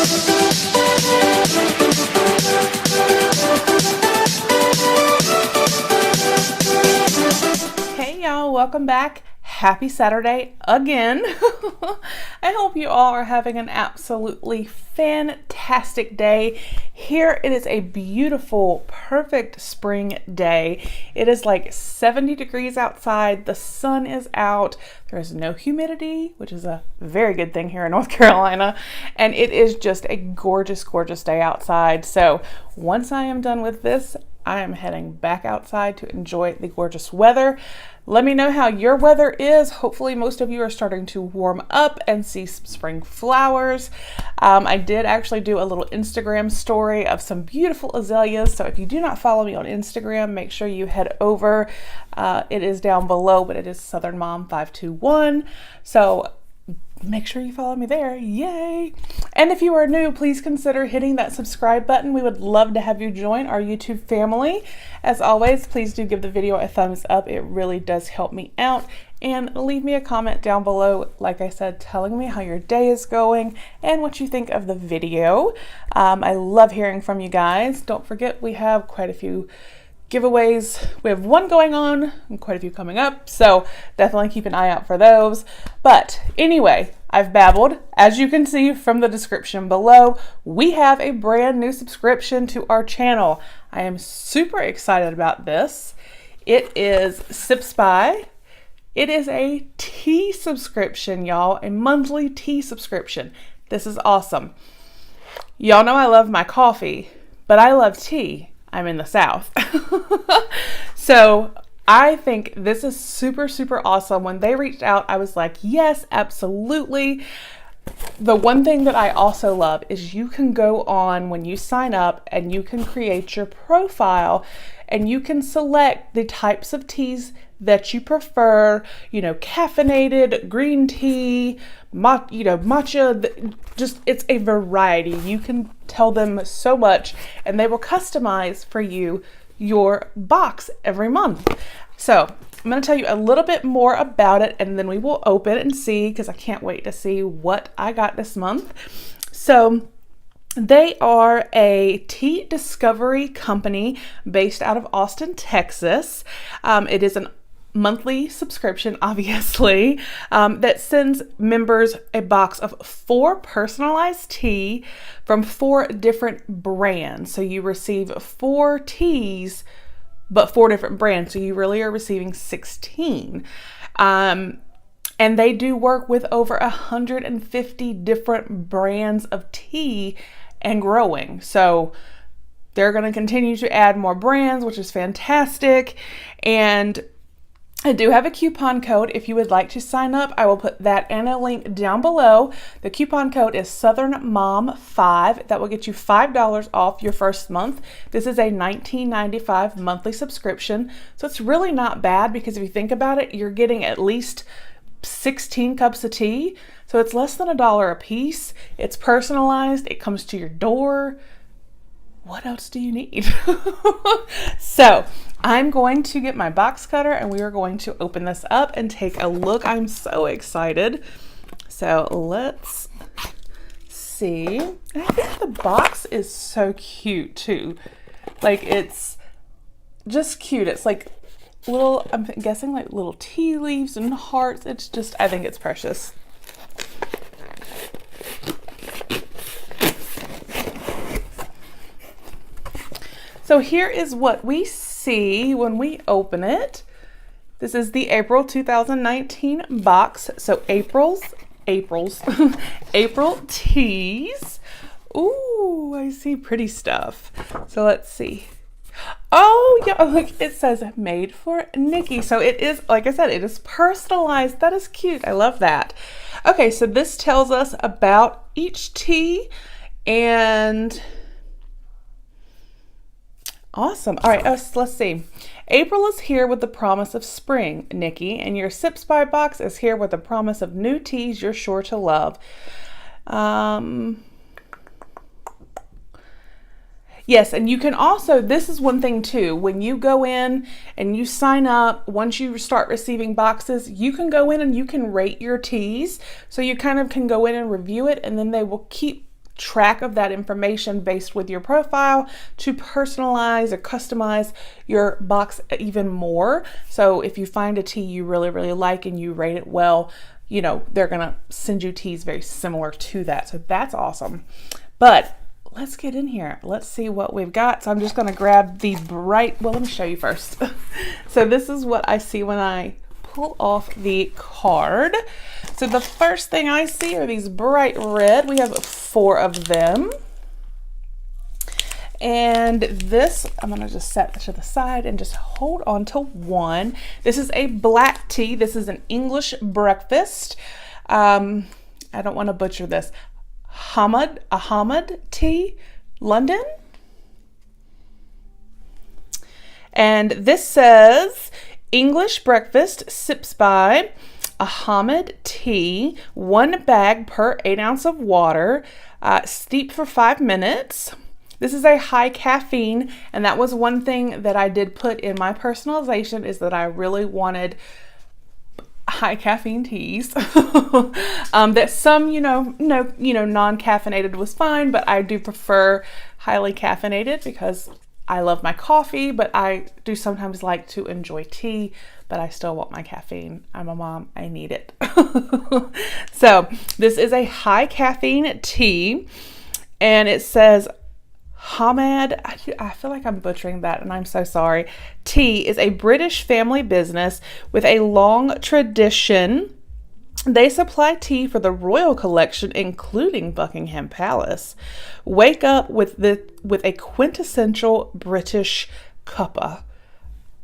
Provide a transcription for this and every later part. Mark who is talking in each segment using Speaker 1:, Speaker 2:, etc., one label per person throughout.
Speaker 1: Hey y'all, welcome back. Happy Saturday again. I hope you all are having an absolutely fantastic day. Here it is a beautiful, perfect spring day. It is like 70 degrees outside. The sun is out. There is no humidity, which is a very good thing here in North Carolina. And it is just a gorgeous, gorgeous day outside. So once I am done with this, I am heading back outside to enjoy the gorgeous weather. Let me know how your weather is. Hopefully most of you are starting to warm up and see some spring flowers. I did actually do a little Instagram story of some beautiful azaleas. So if you do not follow me on Instagram, make sure you head over. It is down below, but it is Southern Mom 521. So make sure you follow me there. Yay! And if you are new, please consider hitting that subscribe button. We would love to have you join our YouTube family. As always, please do give the video a thumbs up. It really does help me out. And leave me a comment down below, like I said, telling me how your day is going and what you think of the video. I love hearing from you guys. Don't forget, we have quite a few giveaways. We have one going on and quite a few coming up, so definitely keep an eye out for those. But anyway, I've babbled. As you can see from the description below, we have a brand new subscription to our channel. I am super excited about this. It is Sip Spy. It is a tea subscription, y'all, a monthly tea subscription. This is awesome. Y'all know I love my coffee, but I love tea. I'm in the South. So I think this is super, super awesome. When they reached out, I was like, yes, absolutely. The one thing that I also love is you can go on when you sign up and you can create your profile and you can select the types of teas that you prefer, caffeinated, green tea, matcha, just it's a variety. You can tell them so much and they will customize for you your box every month. So I'm going to tell you a little bit more about it and then we will open and see, because I can't wait to see what I got this month. So they are a tea discovery company based out of Austin, Texas. It is an monthly subscription, obviously, that sends members a box of 4 personalized tea from 4 different brands. So you receive 4 teas, but 4 different brands. So you really are receiving 16. And they do work with over 150 different brands of tea and growing. So they're going to continue to add more brands, which is fantastic. And I do have a coupon code if you would like to sign up. I will put that and a link down below. The coupon code is SouthernMom5. That will get you $5 off your first month. This is a $19.95 monthly subscription. So it's really not bad because if you think about it, you're getting at least 16 cups of tea. So it's less than $1 a piece. It's personalized. It comes to your door. What else do you need? So I'm going to get my box cutter and we are going to open this up and take a look. I'm so excited. So let's see. I think the box is so cute too. Like it's just cute. It's like little, I'm guessing like little tea leaves and hearts. It's just, I think it's precious. So here is what we see when we open it. This is the April 2019 box. So April teas. Ooh, I see pretty stuff. So let's see. Oh yeah, look, it says made for Nicki. So it is, like I said, it is personalized. That is cute. I love that. Okay, so this tells us about each tea and awesome. All right, let's see. April is here with the promise of spring, Nicki, and your Sip Spy box is here with the promise of new teas you're sure to love. Yes, and you can also, this is one thing too, when you go in and you sign up, once you start receiving boxes, you can go in and you can rate your teas. So you kind of can go in and review it, and then they will keep track of that information based with your profile to personalize or customize your box even more. So if you find a tea you really, really like and you rate it well, you know, they're gonna send you teas very similar to that. So that's awesome. But let's get in here. Let's see what we've got. So I'm just gonna grab the bright, well, let me show you first. So this is what I see when I pull off the card. So the first thing I see are these bright red. We have 4 of them. And this, I'm gonna just set to the side and just hold on to one. This is a black tea. This is an English breakfast. I don't wanna butcher this. Ahmad tea, London. And this says, English breakfast sips by Ahmad tea, 1 bag per 8 ounces of water, steep for 5 minutes. This is a high caffeine, and that was one thing that I did put in my personalization, is that I really wanted high caffeine teas. That some, non-caffeinated was fine, but I do prefer highly caffeinated because I love my coffee, but I do sometimes like to enjoy tea, but I still want my caffeine. I'm a mom, I need it. So this is a high caffeine tea, and it says Hamad, I feel like I'm butchering that and I'm so sorry. Tea is a British family business with a long tradition. They supply tea for the royal collection, including Buckingham Palace. Wake up with a quintessential British cuppa.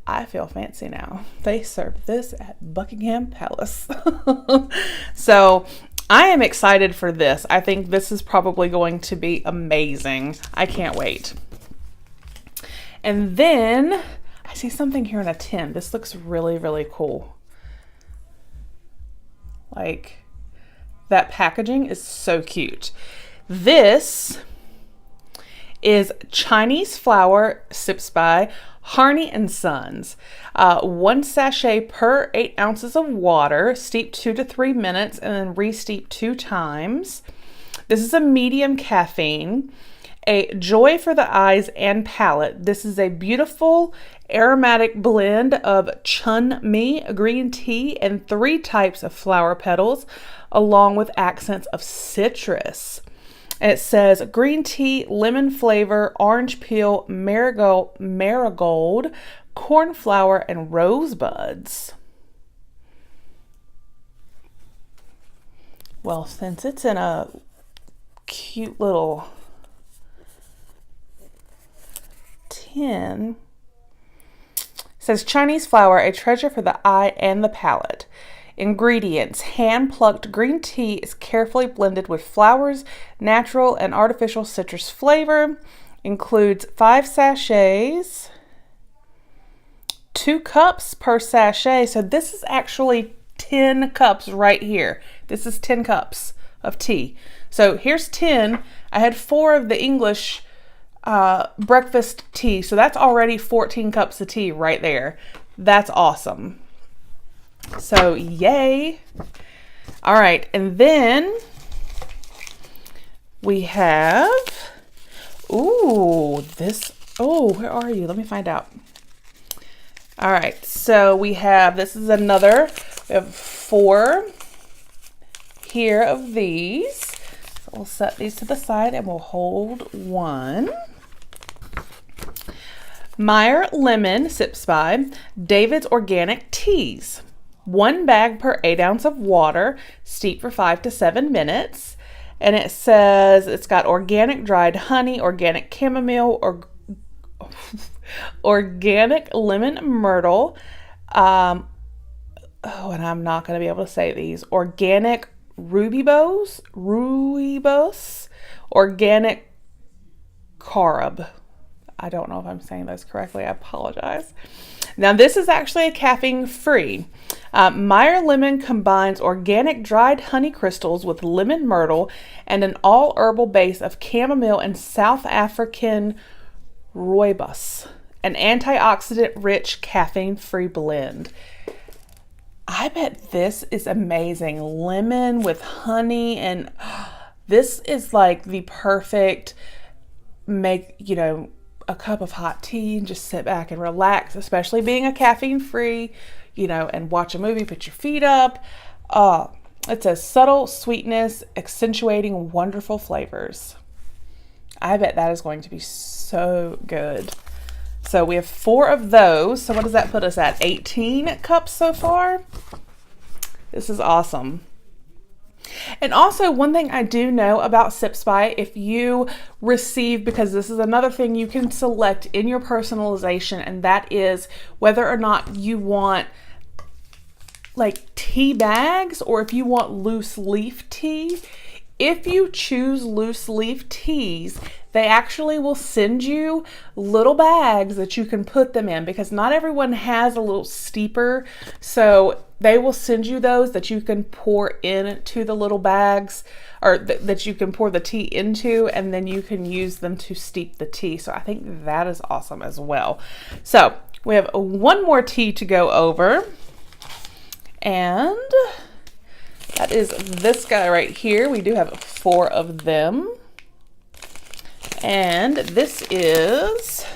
Speaker 1: I feel fancy now. They serve this at Buckingham Palace. So I am excited for this. I think this is probably going to be amazing. I can't wait. And then I see something here in a tin. This looks really, really cool. Like, that packaging is so cute. This is Chinese flower sips by Harney and Sons. 1 sachet per 8 ounces of water, steep 2 to 3 minutes and then re-steep 2 times. This is a medium caffeine, a joy for the eyes and palate. This is a beautiful aromatic blend of chun mi green tea and 3 types of flower petals, along with accents of citrus. It says green tea, lemon flavor, orange peel, marigold, cornflower, and rosebuds. Well, since it's in a cute little tin, it says Chinese flower, a treasure for the eye and the palate. Ingredients: hand-plucked green tea is carefully blended with flowers, natural and artificial citrus flavor. Includes 5 sachets, 2 cups per sachet. So this is actually 10 cups right here. This is 10 cups of tea. So here's 10. I had 4 of the English breakfast tea. So that's already 14 cups of tea right there. That's awesome. So yay. All right, and then we have, where are you? Let me find out. All right, so we have, we have 4 here of these. So we'll set these to the side and we'll hold one. Meyer Lemon sips by David's Organic Teas. 1 bag per 8 ounces of water, steep for 5 to 7 minutes. And it says it's got organic dried honey, organic chamomile, or organic lemon myrtle. And I'm not going to be able to say these. Organic rooibos, organic carob. I don't know if I'm saying those correctly. I apologize. Now, this is actually a caffeine-free. Meyer Lemon combines organic dried honey crystals with lemon myrtle and an all-herbal base of chamomile and South African rooibos, an antioxidant-rich caffeine-free blend. I bet this is amazing. Lemon with honey, and This is like the perfect make, you know, a cup of hot tea and just sit back and relax, especially being a caffeine free, you know, and watch a movie, put your feet up. It says subtle sweetness, accentuating wonderful flavors. I bet that is going to be so good. So we have 4 of those. So what does that put us at? 18 cups so far. This is awesome. And also, one thing I do know about Sip Spy, if you receive, because this is another thing you can select in your personalization, and that is whether or not you want like tea bags or if you want loose leaf tea. If you choose loose leaf teas, they actually will send you little bags that you can put them in, because not everyone has a little steeper. So they will send you those that you can pour into the little bags, or that you can pour the tea into, and then you can use them to steep the tea. So I think that is awesome as well. So we have one more tea to go over, and that is this guy right here. We do have 4 of them. And this is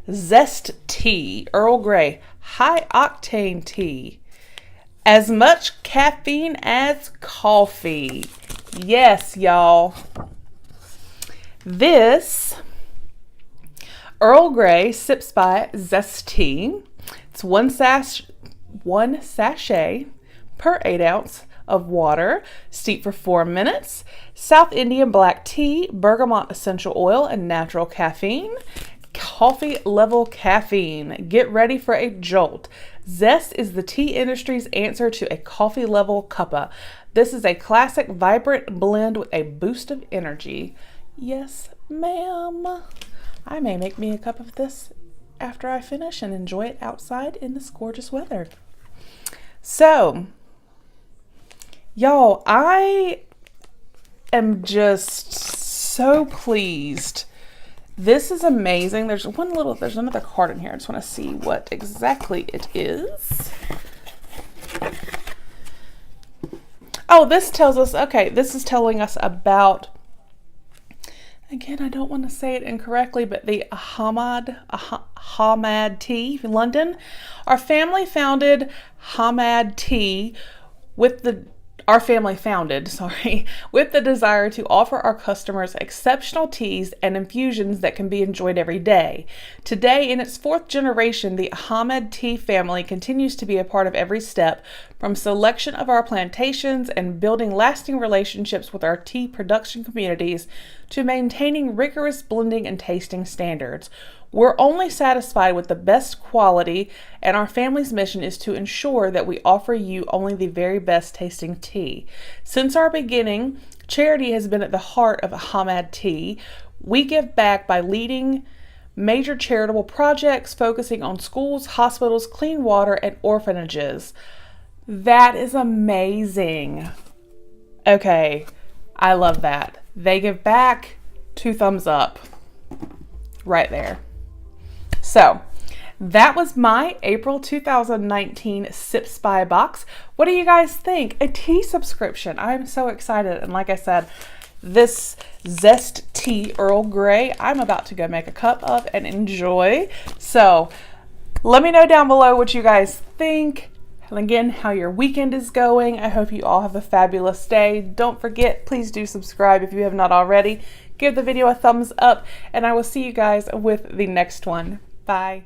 Speaker 1: Zest Tea, Earl Grey, high octane tea. As much caffeine as coffee. Yes, y'all. This Earl Grey Sip Spy Zest Tea. It's one sachet per 8 ounce of water, steep for 4 minutes. South Indian black tea, bergamot essential oil, and natural caffeine. Coffee level caffeine. Get ready for a jolt. Zest is the tea industry's answer to a coffee level cuppa. This is a classic, vibrant blend with a boost of energy. Yes, ma'am. I may make me a cup of this after I finish and enjoy it outside in this gorgeous weather. So, y'all, I am just so pleased. This is amazing. There's another card in here. I just want to see what exactly it is. Oh, this tells us, okay, this is telling us about, again, I don't want to say it incorrectly, but the Hamad tea in London. Our family founded Hamad tea with the desire to offer our customers exceptional teas and infusions that can be enjoyed every day. Today, in its 4th generation, the Hamad tea family continues to be a part of every step, from selection of our plantations and building lasting relationships with our tea production communities to maintaining rigorous blending and tasting standards. We're only satisfied with the best quality, and our family's mission is to ensure that we offer you only the very best tasting tea. Since our beginning, charity has been at the heart of Hamad Tea. We give back by leading major charitable projects focusing on schools, hospitals, clean water, and orphanages. That is amazing. Okay, I love that. They give back. 2 thumbs up. Right there. So, that was my April 2019 Sip Spy box. What do you guys think? A tea subscription. I'm so excited. And like I said, this Zest Tea Earl Grey, I'm about to go make a cup of and enjoy. So, let me know down below what you guys think. And again, how your weekend is going. I hope you all have a fabulous day. Don't forget, please do subscribe if you have not already. Give the video a thumbs up, and I will see you guys with the next one. Bye.